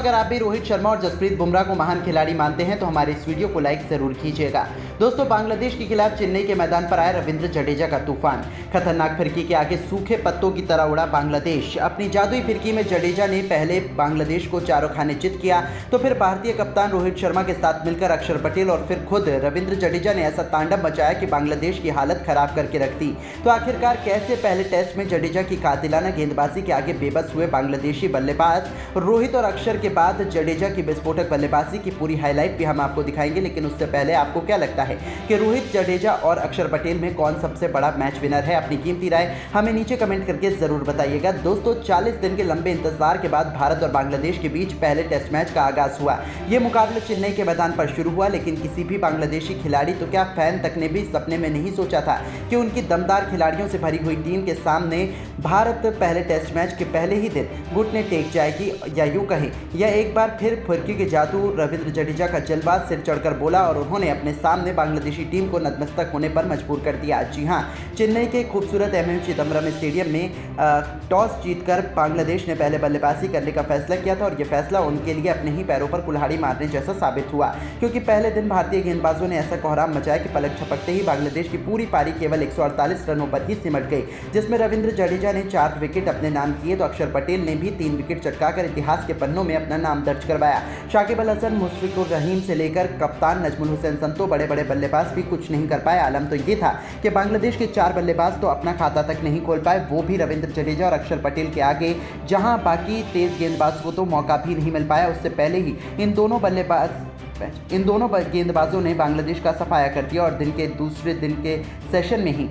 अगर आप भी रोहित शर्मा और जसप्रीत बुमराह को महान खिलाड़ी मानते हैं तो हमारे इस वीडियो को लाइक जरूर कीजिएगा। दोस्तों, बांग्लादेश के खिलाफ चेन्नई के मैदान पर आया रविंद्र जडेजा का तूफान। खतरनाक फिरकी के आगे सूखे पत्तों की तरह उड़ा बांग्लादेश। अपनी जादुई फिरकी में जडेजा ने पहले बांग्लादेश को चारों खाने चित किया, तो फिर भारतीय कप्तान रोहित शर्मा के साथ मिलकर अक्षर पटेल और फिर खुद रविंद्र जडेजा ने ऐसा तांडव मचाया कि बांग्लादेश की हालत खराब करके रख दी। तो आखिरकार कैसे पहले टेस्ट में जडेजा की कातिलाना गेंदबाजी के आगे बेबस हुए बांग्लादेशी बल्लेबाज रोहित और अक्षर के बाद जडेजा की विस्फोटक बल्लेबाजी की पूरी हाईलाइट भी हम आपको दिखाएंगे। लेकिन उससे पहले आपको क्या लगता है कि रोहित, जडेजा और अक्षर पटेल में कौन सबसे बड़ा मैच विनर है? अपनी कीमती राय हमें नीचे कमेंट करके जरूर बताइएगा। दोस्तों, 40 दिन के लंबे इंतजार के बाद भारत और बांग्लादेश के बीच पहले टेस्ट मैच का आगाज हुआ। यह मुकाबला चेन्नई के मैदान पर शुरू हुआ, लेकिन किसी भी बांग्लादेशी खिलाड़ी, तो क्या फैन तक ने भी सपने में नहीं सोचा था कि उनकी दमदार खिलाड़ियों से भरी हुई टीम के सामने भारत पहले टेस्ट मैच के पहले ही दिन घुटने टेक जाएगी, या यूं कहें या एक बार फिर फिरकी के जादू रविंद्र जडेजा का जलवा सिर चढ़कर बोला और उन्होंने अपने सामने बांग्लादेशी टीम को नतमस्तक होने पर मजबूर कर दिया। जी हां, चेन्नई के खूबसूरत एमए चिदम्बरम स्टेडियम में टॉस जीतकर बांग्लादेश ने पहले बल्लेबाजी करने का फैसला किया था और यह फैसला उनके लिए अपने ही पैरों पर कुल्हाड़ी मारने जैसा साबित हुआ, क्योंकि पहले दिन भारतीय गेंदबाजों ने ऐसा कोहराम मचाया कि पलक झपकते ही बांग्लादेश की पूरी पारी केवल 148 रनों पर ही सिमट गई, जिसमें रविंद्र जडेजा ने 4 विकेट अपने नाम किए तो अक्षर पटेल ने भी 3 विकेट चटकाकर इतिहास के पन्नों में अपना नाम दर्ज करवाया। शाकिब अल हसन, मुशफिकुर रहीम से लेकर कप्तान नजमुल हुसैन संतो बड़े बड़े बल्लेबाज भी कुछ नहीं कर पाए। आलम तो ये था कि बांग्लादेश के 4 बल्लेबाज तो अपना खाता तक नहीं खोल पाए, वो भी रविंद्र जडेजा और अक्षर पटेल के आगे, जहां बाकी तेज गेंदबाज को तो मौका भी नहीं मिल पाया। उससे पहले ही इन दोनों गेंदबाजों ने बांग्लादेश का सफाया कर दिया और दिन के दूसरे दिन के सेशन में ही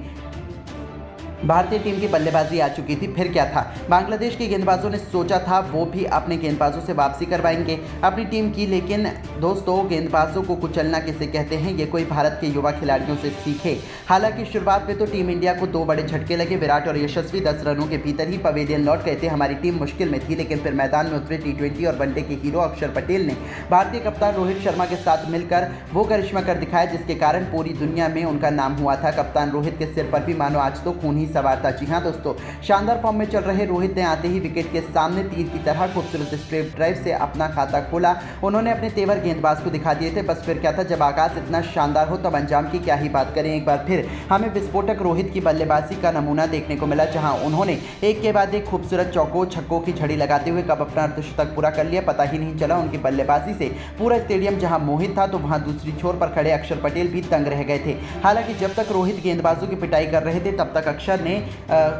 भारतीय टीम की बल्लेबाजी आ चुकी थी। फिर क्या था, बांग्लादेश के गेंदबाजों ने सोचा था वो भी अपने गेंदबाजों से वापसी करवाएंगे अपनी टीम की, लेकिन दोस्तों, गेंदबाजों को कुचलना किसे कहते हैं, ये कोई भारत के युवा खिलाड़ियों से सीखे। हालांकि शुरुआत में तो टीम इंडिया को 2 बड़े झटके लगे। विराट और यशस्वी 10 रनों के भीतर ही पवेलियन लौट गए थे। हमारी टीम मुश्किल में थी, लेकिन फिर मैदान में उतरे T20 और वनडे के हीरो अक्षर पटेल ने भारतीय कप्तान रोहित शर्मा के साथ मिलकर वो करिश्मा कर दिखाया जिसके कारण पूरी दुनिया में उनका नाम हुआ था। कप्तान रोहित के सिर पर भी मानो आज तो खून ही सवार था। जी हां दोस्तों, शानदार फॉर्म में चल रहे रोहित ने आते ही विकेट के सामने तीर की तरह खूबसूरत स्ट्रेट ड्राइव से अपना खाता खोला। उन्होंने अपने तेवर गेंदबाज को दिखा दिए थे। बस फिर क्या था, जब आगाज इतना शानदार हो तब अंजाम की क्या ही बात करें। एक बार फिर हमें विस्फोटक रोहित की बल्लेबाजी का नमूना देखने को मिला, जहां उन्होंने एक के बाद एक खूबसूरत चौकों छक्कों की झड़ी लगाते हुए कब अपना अर्धशतक पूरा कर लिया पता ही नहीं चला। उनकी बल्लेबाजी से पूरा स्टेडियम जहां मोहित था, तो वहां दूसरी छोर पर खड़े अक्षर पटेल भी तंग रह गए थे। हालांकि जब तक रोहित गेंदबाजों की पिटाई कर रहे थे तब तक अक्षर ने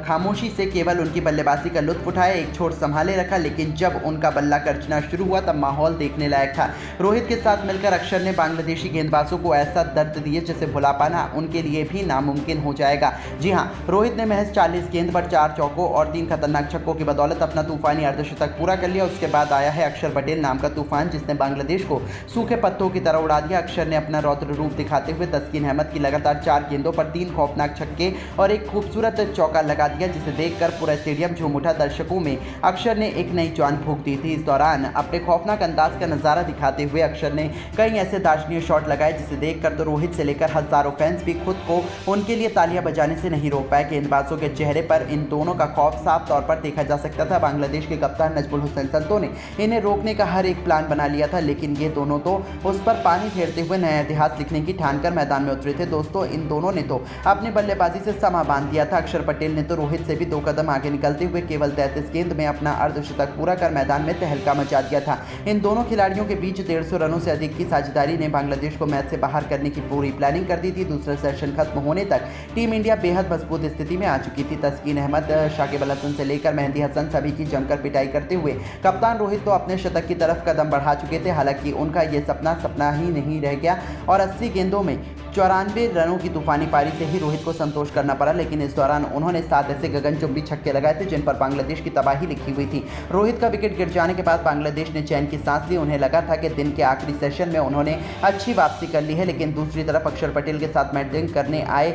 खामोशी से केवल उनकी बल्लेबाजी का लुत्फ उठाया, एक छोर संभाले रखा। लेकिन जब उनका बल्ला करचना शुरू हुआ तब माहौल देखने लायक था। रोहित के साथ मिलकर अक्षर ने बांग्लादेशी गेंदबाजों को ऐसा दर्द दिए जिसे भुला पाना उनके लिए भी नामुमकिन हो जाएगा। जी हां, रोहित ने महज 40 गेंद पर 4 चौकों और 3 खतरनाक छक्कों की बदौलत अपना तूफानी अर्धशतक पूरा कर लिया। उसके बाद आया है अक्षर पटेल नाम का तूफान, जिसने बांग्लादेश को सूखे पत्तों की तरह उड़ा दिया। अक्षर ने अपना रौद्र रूप दिखाते हुए तस्कीन अहमद की लगातार 4 गेंदों पर 3 खौफनाक छक्के और एक खूबसूरत चौका लगा दिया, जिसे देखकर पूरा स्टेडियम झूम उठा। दर्शकों में अक्षर ने एक नई जान फूंक दी थी। इस दौरान अपने खौफनाक अंदाज का नजारा दिखाते हुए अक्षर ने कई ऐसे दार्शनीय शॉट लगाए जिसे देखकर तो रोहित से लेकर हजारों फैंस भी खुद को उनके लिए तालियां बजाने से नहीं रोक पाए। गेंदबाजों के चेहरे पर इन दोनों का खौफ साफ तौर पर देखा जा सकता था। बांग्लादेश के कप्तान नजमुल हुसैन संतो ने इन्हें रोकने का हर एक प्लान बना लिया था, लेकिन ये दोनों तो उस पर पानी फेरते हुए नया इतिहास लिखने की ठान कर मैदान में उतरे थे। दोस्तों, इन दोनों ने तो अपनी बल्लेबाजी से समा बांध दिया था। अक्षर पटेल ने तो रोहित से भी 2 कदम आगे निकलते हुए केवल 33 गेंद में अपना अर्धशतक पूरा कर मैदान में तहलका मचा दिया था। इन दोनों खिलाड़ियों के बीच 150 रनों से अधिक की साझेदारी ने बांग्लादेश को मैच से बाहर करने की पूरी प्लानिंग कर दी थी। दूसरा सेशन खत्म होने तक टीम इंडिया बेहद मजबूत स्थिति में आ चुकी थी। तस्कीन अहमद, शाकिब अल हसन से लेकर मेहदी हसन सभी की जमकर पिटाई करते हुए कप्तान रोहित तो अपने शतक की तरफ कदम बढ़ा चुके थे। हालांकि उनका ये सपना ही नहीं रह गया और 80 गेंदों में 94 रनों की तूफानी पारी से ही रोहित को संतोष करना पड़ा। लेकिन इस दौरान उन्होंने 7 ऐसे गगनचुंबी छक्के लगाए थे जिन पर बांग्लादेश की तबाही लिखी हुई थी। रोहित का विकेट गिर जाने के बाद बांग्लादेश ने चैन की सांस ली। उन्हें लगा था कि दिन के आखिरी सेशन में उन्होंने अच्छी वापसी कर ली है। लेकिन दूसरी तरफ अक्षर पटेल के साथ बैटिंग करने आए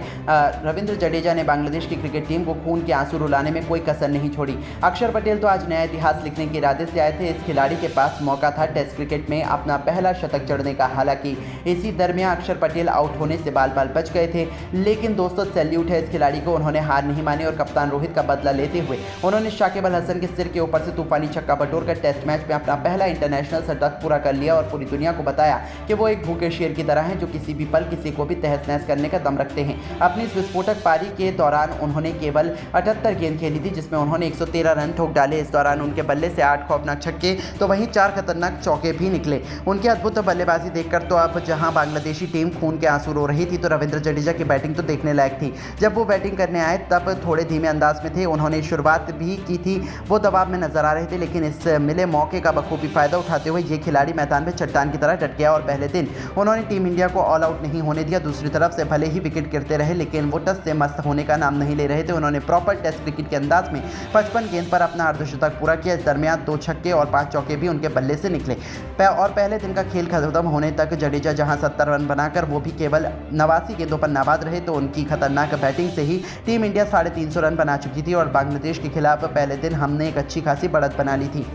रविंद्र जडेजा ने बांग्लादेश की क्रिकेट टीम को खून के आंसू रुलाने में कोई कसर नहीं छोड़ी। अक्षर पटेल तो आज नया इतिहास लिखने के इरादे से आए थे। इस खिलाड़ी के पास मौका था टेस्ट क्रिकेट में अपना पहला शतक जड़ने का। हालांकि इसी दरमियान अक्षर पटेल आउट होने से बाल बाल बच गए थे। लेकिन दोस्तों सैल्यूट है इस खिलाड़ी को, उन्होंने हार नहीं मानी और कप्तान रोहित का बदला लेते हुए उन्होंने शाकिब अल हसन के सिर के ऊपर से तूफानी छक्का बटोरकर टेस्ट मैच में अपना पहला इंटरनेशनल शतक पूरा कर लिया और पूरी दुनिया को बताया कि वो एक भूखे शेर की तरह हैं जो किसी भी पल किसी को भी तहस नहस करने का दम रखते हैं। अपनी इस विस्फोटक पारी के दौरान उन्होंने केवल 78 गेंद खेली थी जिसमें उन्होंने 113 रन ठोक डाले। इस दौरान उनके बल्ले से 8 खौफनाक छक्के तो वहीं 4 खतरनाक चौके भी निकले। उनकी अद्भुत बल्लेबाजी देखकर तो अब जहां बांग्लादेशी टीम खून के आंसू रो रही थी तो रविंद्र जडेजा की बैटिंग तो देखने लायक थी। जब वो बैटिंग करने आए तब थोड़े धीमे अंदाज में थे, उन्होंने शुरुआत भी की थी, वो दबाव में नजर आ रहे थे, लेकिन इस मिले मौके का बखूबी फायदा उठाते हुए ये खिलाड़ी मैदान में चट्टान की तरह डट गया और पहले दिन उन्होंने टीम इंडिया को ऑल आउट नहीं होने दिया। दूसरी तरफ से भले ही विकेट गिरते रहे लेकिन वो टस से मस्त होने का नाम नहीं ले रहे थे। उन्होंने प्रॉपर टेस्ट क्रिकेट के अंदाज में 55 गेंद पर अपना अर्धशतक पूरा किया। इस दरमियान 2 छक्के और 5 चौके भी उनके बल्ले से निकले और पहले दिन का खेल खत्म होने तक जडेजा जहां 70 रन बनाकर वो भी केवल 89 गेंदों पर नाबाद रहे तो उनकी खतरनाक बैटिंग से ही टीम इंडिया 350 रन बना चुकी थी और बांग्लादेश के खिलाफ पहले दिन हमने एक अच्छी खासी बढ़त बना ली थी।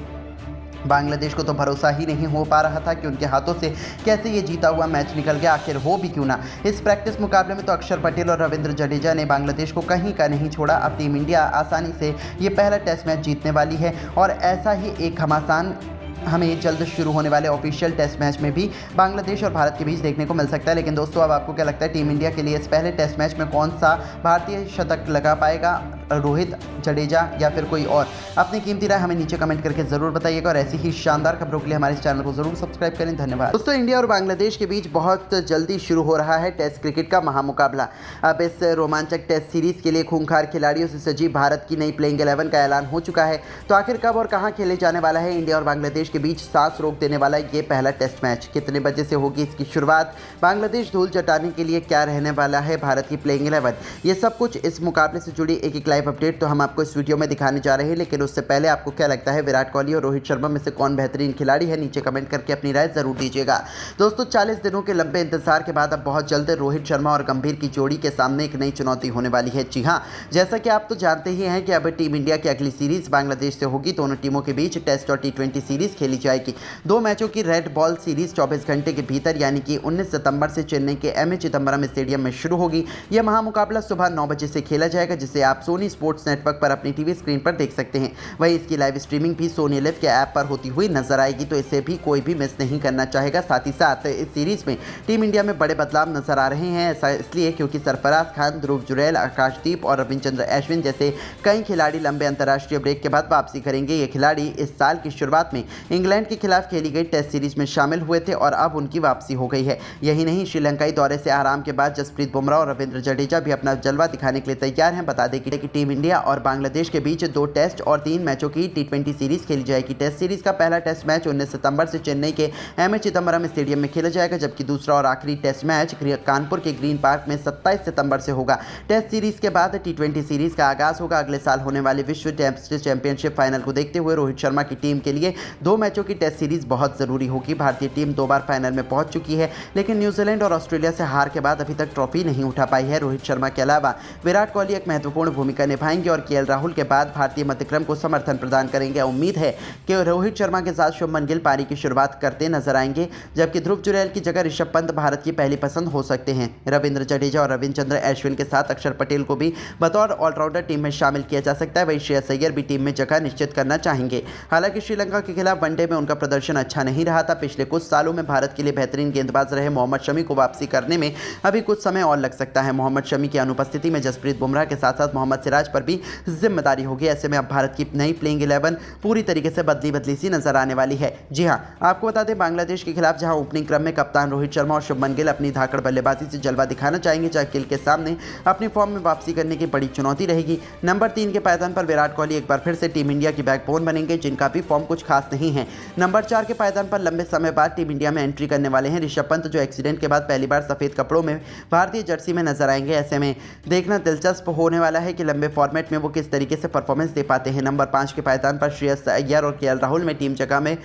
बांग्लादेश को तो भरोसा ही नहीं हो पा रहा था कि उनके हाथों से कैसे ये जीता हुआ मैच निकल गया, आखिर हो भी क्यों ना। इस प्रैक्टिस मुकाबले में तो अक्षर पटेल और रविंद्र जडेजा ने बांग्लादेश को कहीं का नहीं छोड़ा। अब टीम इंडिया आसानी से ये पहला टेस्ट मैच जीतने वाली है और ऐसा ही एक घमासान हमें जल्द शुरू होने वाले ऑफिशियल टेस्ट मैच में भी बांग्लादेश और भारत के बीच देखने को मिल सकता है। लेकिन दोस्तों अब आपको क्या लगता है टीम इंडिया के लिए इस पहले टेस्ट मैच में कौन सा भारतीय शतक लगा पाएगा, रोहित, जडेजा या फिर कोई और? अपनी कीमती राय हमें नीचे कमेंट करके जरूर बताइएगा और ऐसी ही शानदार खबरों के लिए हमारे चैनल को जरूर सब्सक्राइब करें। धन्यवाद। दोस्तों इंडिया और बांग्लादेश के बीच बहुत जल्दी शुरू हो रहा है टेस्ट क्रिकेट का महामुकाबला। अब इस रोमांचक टेस्ट सीरीज के लिए खूंखार खिलाड़ियों से सजी भारत की नई प्लेइंग 11 का ऐलान हो चुका है। तो आखिर कब और कहां खेले जाने वाला है इंडिया और बांग्लादेश के बीच सांस रोक देने वाला ये पहला टेस्ट मैच? कितने बजे से होगी इसकी शुरुआत? बांग्लादेश धूल चटाने के लिए क्या रहने वाला है भारत की प्लेइंग 11? ये सब कुछ इस मुकाबले से जुड़ी एक लाइव अपडेट तो हम आपको इस वीडियो में दिखाने जा रहे हैं। लेकिन उससे पहले आपको क्या लगता है विराट कोहली और रोहित शर्मा में से कौन बेहतरीन खिलाड़ी है? नीचे कमेंट करके अपनी राय जरूर दीजिएगा। दोस्तों 40 दिनों के लंबे इंतजार के बाद अब बहुत जल्द रोहित शर्मा और गंभीर की जोड़ी के सामने एक नई चुनौती होने वाली है। जी हाँ, जैसा कि आप तो जानते ही हैं कि अब टीम इंडिया की अगली सीरीज बांग्लादेश से होगी। दोनों टीमों के बीच टेस्ट और T20 सीरीज खेली जाएगी। 2 मैचों की रेड बॉल सीरीज 24 घंटे के भीतर यानी कि 19 सितंबर से चेन्नई के एमए चिदंबरम स्टेडियम में शुरू होगी। यह महामुकाबला सुबह 9 बजे से खेला जाएगा जिसे आप सोनी स्पोर्ट्स नेटवर्क पर अपनी टीवी स्क्रीन पर देख सकते हैं। वहीं इसकी लाइव स्ट्रीमिंग भी सोनी लिव के ऐप पर होती हुई नजर आएगी, तो इसे भी कोई भी मिस नहीं करना चाहेगा। साथ ही साथ इस सीरीज में टीम इंडिया में बड़े बदलाव नजर आ रहे हैं। ऐसा इसलिए क्योंकि सरफराज खान, ध्रुव जुरैल, आकाशदीप और रविचंद्र अश्विन जैसे कई खिलाड़ी लंबे अंतर्राष्ट्रीय ब्रेक के बाद वापसी करेंगे। ये खिलाड़ी इस साल की शुरुआत में इंग्लैंड के खिलाफ खेली गई टेस्ट सीरीज में शामिल हुए थे और अब उनकी वापसी हो गई है। यही नहीं, श्रीलंकाई दौरे से आराम के बाद जसप्रीत बुमराह और रविंद्र जडेजा भी अपना जलवा दिखाने के लिए तैयार हैं। बता दें कि टीम इंडिया और बांग्लादेश के बीच 2 टेस्ट और 3 मैचों की T20 सीरीज खेली जाएगी। टेस्ट सीरीज का पहला टेस्ट मैच 19 सितंबर से चेन्नई के एमए चिदंबरम स्टेडियम में खेला जाएगा, जबकि दूसरा और आखिरी टेस्ट मैच कानपुर के ग्रीन पार्क में 27 सितंबर से होगा। टेस्ट सीरीज के बाद T20 सीरीज का आगाज होगा। अगले साल होने वाले विश्व टेस्ट चैंपियनशिप फाइनल को देखते हुए रोहित शर्मा की टीम के लिए 2 मैचों की टेस्ट सीरीज बहुत जरूरी होगी। भारतीय टीम 2 बार फाइनल में पहुंच चुकी है, लेकिन न्यूजीलैंड और ऑस्ट्रेलिया से हार के बाद अभी तक ट्रॉफी नहीं उठा पाई है। रोहित शर्मा के अलावा विराट कोहली एक महत्वपूर्ण भूमिका निभाएंगे और केएल राहुल के बाद भारतीय मध्यक्रम को समर्थन प्रदान करेंगे। उम्मीद है कि रोहित शर्मा के साथ शुभमन गिल पारी की शुरुआत करते नजर आएंगे, जबकि ध्रुव जुरैल की जगह ऋषभ पंत भारत की पहली पसंद हो सकते हैं। रविंद्र जडेजा और रविचंद्र अश्विन के साथ अक्षर पटेल को भी बतौर ऑलराउंडर टीम में शामिल किया जा सकता है। वहीं श्रेयस अय्यर भी टीम में जगह निश्चित करना चाहेंगे। हालांकि श्रीलंका के खिलाफ वनडे में उनका प्रदर्शन अच्छा नहीं रहा था। पिछले कुछ सालों में भारत के लिए बेहतरीन गेंदबाज रहे मोहम्मद शमी को वापसी करने में अभी कुछ समय और लग सकता है। मोहम्मद शमी की अनुपस्थिति में जसप्रीत बुमराह के साथ साथ मोहम्मद सिराज पर भी जिम्मेदारी होगी। ऐसे में अब भारत की नई प्लेइंग 11 पूरी तरीके से बदली सी नजर आने वाली है। जी हां, आपको बता दें बांग्लादेश के खिलाफ जहां ओपनिंग क्रम में कप्तान रोहित शर्मा और शुभमन गिल अपनी धाकड़ बल्लेबाजी से जलवा दिखाना चाहेंगे, जहां गिल के सामने अपनी फॉर्म में वापसी करने की बड़ी चुनौती रहेगी। नंबर 3 के पायदान पर विराट कोहली एक बार फिर से टीम इंडिया की बैकबोन बनेंगे, जिनका भी फॉर्म कुछ खास नहीं है। नंबर 4 के पायदान पर लंबे समय बाद टीम इंडिया में एंट्री करने वाले हैं ऋषभ पंत, जो एक्सीडेंट के बाद पहली बार सफेद कपड़ों में भारतीय जर्सी में नजर आएंगे। ऐसे में देखना दिलचस्प होने वाला है कि लंबे फॉर्मेट में वो किस तरीके से परफॉर्मेंस दे पाते हैं। नंबर 5 के पायदान पर श्रेयस अय्यर और केएल राहुल में टीम जगह में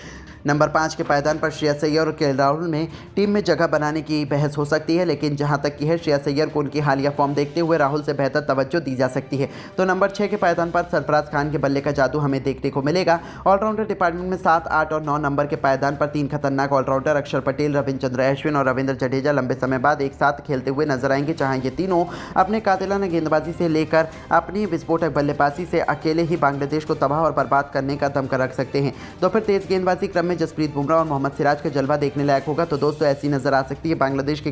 नंबर 5 के पायदान पर श्रेयस अय्यर और केएल राहुल में टीम में जगह बनाने की बहस हो सकती है, लेकिन जहां तक की है श्रेयस अय्यर को उनकी हालिया फॉर्म देखते हुए राहुल से बेहतर तवज्जो दी जा सकती है। तो नंबर 6 के पायदान पर सरफराज खान के बल्ले का जादू हमें देखने को मिलेगा। ऑलराउंडर डिपार्टमेंट में 7, 8 और 9 नंबर के पायदान पर 3 खतरनाक ऑलराउंडर अक्षर पटेल, रविचंद्र अश्विन और रविंद्र जडेजा लंबे समय बाद एक साथ खेलते हुए नजर आएंगे, जहां ये तीनों अपने कातिलाना गेंदबाजी से लेकर अपनी विस्फोटक बल्लेबाजी से अकेले ही बांग्लादेश को तबाह और बर्बाद करने का दमखम रख सकते हैं। तो फिर तेज गेंदबाजी क्रम में जसप्रीत बुमराह और मोहम्मद सिराज का जलवा देखने लायक होगा। तो दोस्तों ऐसी नजर आ सकती है बांग्लादेश के